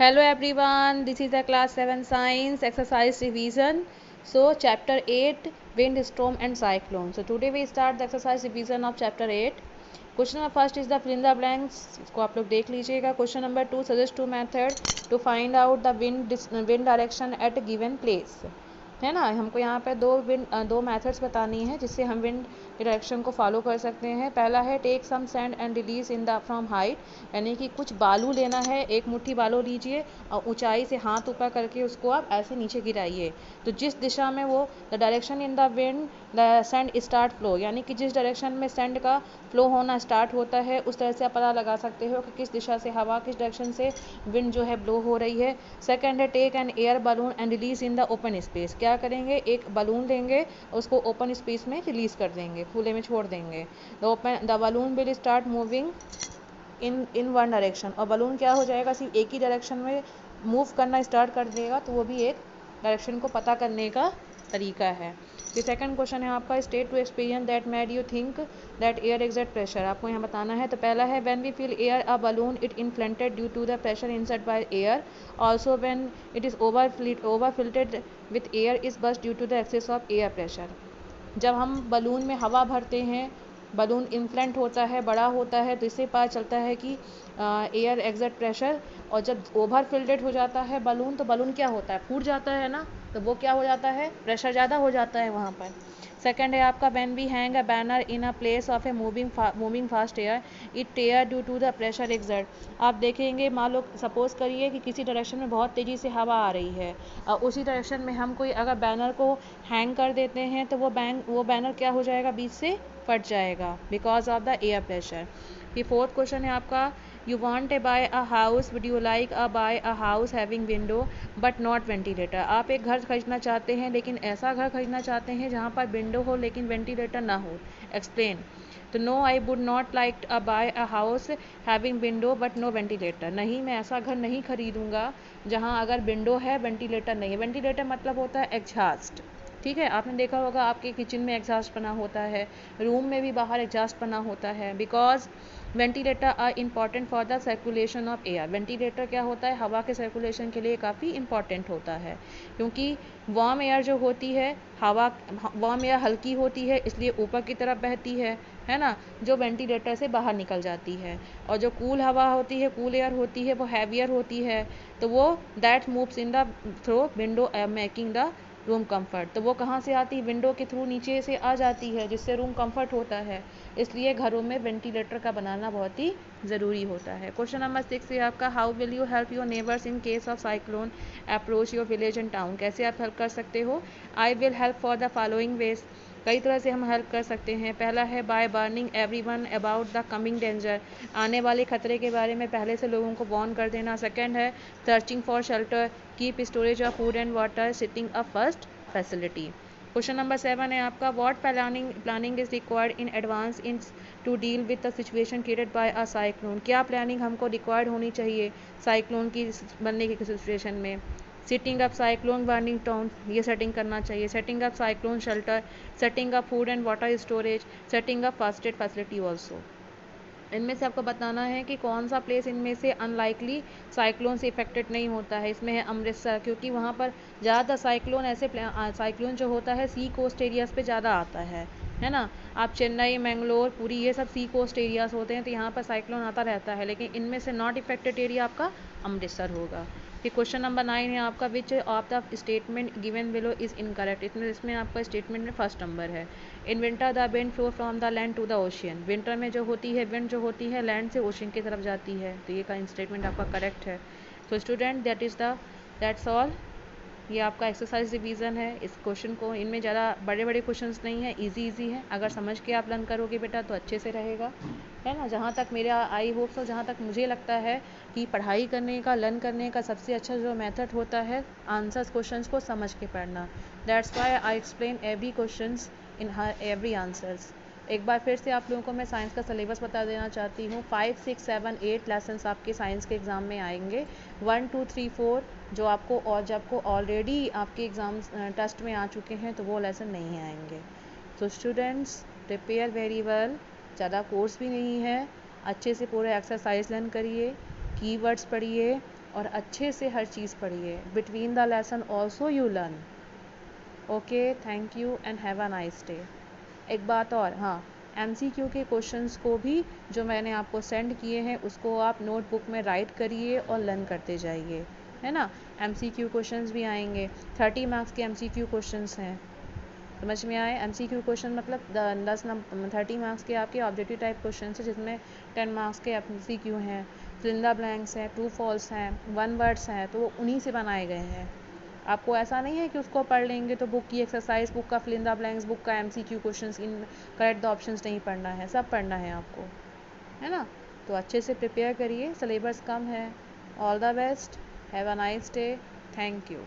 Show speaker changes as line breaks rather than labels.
Hello everyone, this is the class 7 science exercise revision. So chapter 8 wind, storm and cyclone. So today we start the exercise revision of chapter 8. Question number first is the fill in the blanks. इसको आप लोग देख लीजिएगा. Question number 2 suggest two method to find out the wind direction at a given place. है ना, हमको यहाँ पे दो मेथड्स बतानी है जिससे हम विंड डायरेक्शन को फॉलो कर सकते हैं. पहला है take some sand and release in the from height, यानी कि कुछ बालू लेना है, एक मुट्ठी बालू लीजिए और ऊंचाई से हाथ ऊपर करके उसको आप ऐसे नीचे गिराइए. तो जिस दिशा में वो the direction in the wind the sand start flow, यानी कि जिस डायरेक्शन में सैंड का फ्लो होना स्टार्ट होता है उस तरह से आप पता लगा सकते हो कि किस दिशा से हवा किस डायरेक्शन से विंड जो है ब्लो हो रही है. सेकंड है take an air balloon and release in the open space. क्या करेंगे, एक बलून लेंगे, उसको ओपन स्पेस में रिलीज कर देंगे, खुले में छोड़ देंगे. The balloon will start moving in one direction, और बलून क्या हो जाएगा, सिर्फ एक ही डायरेक्शन में मूव करना स्टार्ट कर देगा. तो वो भी एक डायरेक्शन को पता करने का तरीका है. तो सेकंड क्वेश्चन है आपका state two experience that made you think that air exact pressure. आपको यहाँ बताना है. तो पहला है when we feel air a balloon it inflated due to the pressure inside by air. Also when it is overfilled with air is burst due to the excess of air pressure. जब हम balloon में हवा भरते हैं, balloon inflate होता है, बड़ा होता है, तो इससे पता चलता है कि एयर एग्जैक्ट प्रेशर. और जब ओवर फिल्टेड हो जाता है बलून, तो बलून क्या होता है, फूट जाता है ना, तो वो क्या हो जाता है, प्रेशर ज़्यादा हो जाता है वहाँ पर. सेकंड है आपका when we hang a banner in a place of a moving fast air it tear due to the pressure exert. आप देखेंगे, मान लो सपोज करिए कि किसी डायरेक्शन में बहुत तेज़ी से हवा आ रही है और उसी डायरेक्शन में हम कोई अगर बैनर को हैंग कर देते हैं तो वो बैनर क्या हो जाएगा, बीच से फट जाएगा because of the air pressure. ये फोर्थ क्वेश्चन है आपका you want a buy a house would you like a buy a house having window but not ventilator. आप एक घर खरीदना चाहते हैं लेकिन ऐसा घर खरीदना चाहते हैं जहाँ पर विंडो हो लेकिन वेंटिलेटर ना हो. एक्सप्लेन. तो no I would not like a buy a house having window but no ventilator. नहीं, मैं ऐसा घर नहीं खरीदूंगा जहाँ अगर विंडो है वेंटिलेटर नहीं है. वेंटिलेटर मतलब होता है एग्जॉस्ट. ठीक है, आपने देखा होगा आपके किचन में एग्जॉस्ट बना होता है, रूम में भी बाहर एग्जॉस्ट बना होता है. Because ventilator are important for the circulation of air. Ventilator क्या होता है, हवा के सर्कुलेशन के लिए काफ़ी इंपॉर्टेंट होता है, क्योंकि वार्म एयर जो होती है, हवा वार्म एयर हल्की होती है इसलिए ऊपर की तरफ बहती है ना, जो वेंटिलेटर से बाहर निकल जाती है. और जो कूल हवा होती है, कूल एयर होती है, वो हैवियर होती है, तो वो that moves in the through window making the room comfort. तो वो कहाँ से आती है, विंडो के थ्रू नीचे से आ जाती है जिससे रूम कंफर्ट होता है. इसलिए घरों में वेंटिलेटर का बनाना बहुत ही ज़रूरी होता है. क्वेश्चन नंबर 6 है आपका how will you help your neighbours in case of cyclone approach your village and town. कैसे आप हेल्प कर सकते हो. I will help for the following veg. कई तरह से हम हेल्प कर सकते हैं. पहला है by warning everyone about the coming danger. आने वाले खतरे के बारे में पहले से लोगों को वार्न कर देना. सेकंड है searching for shelter, keep storage of food and water, sitting a first facility. Question number 7 है आपका what planning is required in advance in to deal with the situation created by a cyclone. क्या planning हमको required होनी चाहिए cyclone की बनने की situation में. Setting up cyclone warning town, ये सेटिंग करना चाहिए. Setting up cyclone shelter, setting up food and water storage, setting up first aid facility also. इनमें से आपको बताना है कि कौन सा प्लेस इनमें से अनलाइकली साइक्लोन से इफेक्टेड नहीं होता है. इसमें है अमृतसर, क्योंकि वहाँ पर ज़्यादा साइक्लोन साइक्लोन जो होता है सी कोस्ट एरियाज़ पे ज़्यादा आता है ना. आप चेन्नई, मैंगलोर, पुरी, ये सब सी कोस्ट एरियाज़ होते हैं तो यहाँ पर साइक्लोन आता रहता है, लेकिन इनमें से नॉट इफेक्टेड एरिया आपका अमृतसर होगा. फिर क्वेश्चन नंबर 9 है आपका which of the statement given below is incorrect. इसमें आपका स्टेटमेंट में फर्स्ट नंबर है. In winter the wind flow from the land to the ocean. Winter में जो होती है विंड जो होती है लैंड से ओशियन की तरफ जाती है, तो ये का स्टेटमेंट आपका करेक्ट है. तो स्टूडेंट दैट्स ऑल. ये आपका एक्सरसाइज रिवीजन है. इस क्वेश्चन को, इनमें ज़्यादा बड़े बड़े क्वेश्चंस नहीं है, इजी है. अगर समझ के आप लर्न करोगे बेटा तो अच्छे से रहेगा, है ना. जहाँ तक मेरा आई होप सो, जहाँ तक मुझे लगता है कि पढ़ाई करने का, लर्न करने का सबसे अच्छा जो मेथड होता है आंसर्स क्वेश्चंस को समझ के पढ़ना. That's why I explain every questions in her every answers. एक बार फिर से आप लोगों को मैं साइंस का सिलेबस बता देना चाहती हूँ. 5, 6, 7, 8 लेसन्स आपके साइंस के एग्ज़ाम में आएंगे. 1, 2, 3, 4 जो आपको, और जब को ऑलरेडी आपके एग्ज़ाम्स टेस्ट में आ चुके हैं तो वो लेसन नहीं आएंगे. तो स्टूडेंट्स प्रिपेयर वेरी वेल. ज़्यादा कोर्स भी नहीं है, अच्छे से पूरा एक्सरसाइज लर्न करिए, कीवर्ड्स पढ़िए, और अच्छे से हर चीज़ पढ़िए। Between the lesson also you learn. Okay, thank you and have a nice day. एक बात और, हाँ, MCQ के क्वेश्चंस को भी जो मैंने आपको सेंड किए हैं उसको आप नोटबुक में राइट करिए और लर्न करते जाइए, है ना। MCQ क्वेश्चंस भी आएंगे, 30 मार्क्स के MCQ क्वेश्चंस हैं, समझ में आए। MCQ क्वेश्चन मतलब 30 मार्क्स के आपके ऑब्जेक्टिव टाइप क्वेश्चन है, जिसमें 10 मार्क्स के MCQ हैं, फिलिंदा ब्लैंक्स हैं, ट्रू फॉल्स हैं, वन वर्ड्स हैं, तो वो उन्हीं से बनाए गए हैं। आपको ऐसा नहीं है कि उसको पढ़ लेंगे तो बुक की एक्सरसाइज, बुक का फिलिंदा ब्लैंक्स, बुक का MCQ questions, in correct the options नहीं पढ़ना है, सब पढ़ना है आपको, है ना। तो अच्छे से प्रिपेयर करिए, सिलेबस कम है। All the best, have a nice day, thank you.